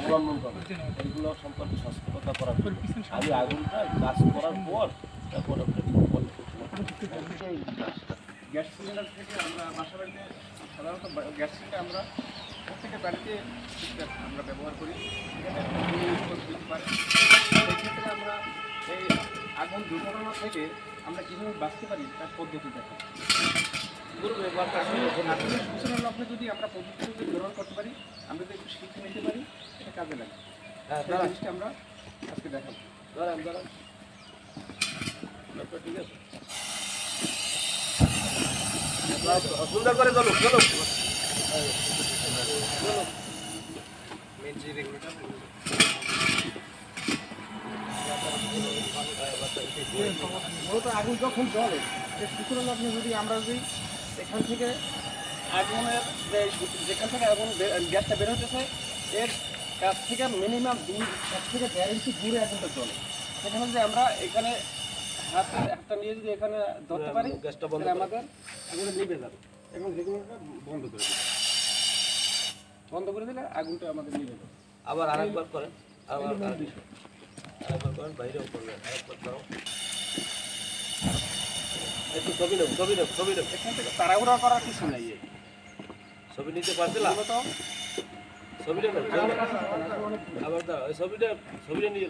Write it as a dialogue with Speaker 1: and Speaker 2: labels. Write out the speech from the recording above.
Speaker 1: অবলম্বন করবে এইগুলো সম্পর্কে সচেতনতা করার জন্য আমি আগুনটা কাজ করার পর তারপর
Speaker 2: গ্যাস সিলিন্ডার থেকে আমরা বাসা বাড়িতে সাধারণত গ্যাস সিলিন্ডার আমরা প্রত্যেকের বাড়িতে আমরা ব্যবহার করি সেই ক্ষেত্রে আমরা এই আগুন দুর্ঘটনা থেকে আমরা কীভাবে বাঁচতে পারি তার পদ্ধতি দেখা আগুনের সূচনা লগ্নে যদি আমরা পদ্ধতি গ্রহণ করতে পারি আমরা যদি একটু শিখে নিতে পারি এটা কাজে লাগে সেই জিনিসটা আমরা আজকে দেখাবো
Speaker 1: ঠিক আছে সুন্দর করে চলো চলো
Speaker 2: মূলত আগুন যখন জ্বলে সে সূচনা লগ্নে যদি আমরা যদি এখান থেকে আগুনের যেখান থেকে আগুন গ্যাসটা বের হতেছে এর কাছ থেকে মিনিমাম 1 থেকে 1.5 ইঞ্চি দূরে আগুনটা জ্বলে সেখানে যদি আমরা এখানে হাতটা নিয়ে যদি এখানে ধরতে পারি
Speaker 1: গ্যাসটা বন্ধ
Speaker 2: আমাদের আগুনটা নিভে যাবে এবং রেগুলেটরটা বন্ধ করে দিবে বন্ধ করে দিলে আগুনটা আমাদের নিভে যাবে
Speaker 1: আবার আরেকবার করেন আরেকবার করেন বাইরেও করবেন আরেকবার করো একটু ছবি নেব
Speaker 2: এখান থেকে তাড়াহুড়া করার কিছু নেই
Speaker 1: ছবি নিতে পারছিলাম ছবিটা আবার দাও ছবিটা নিয়ে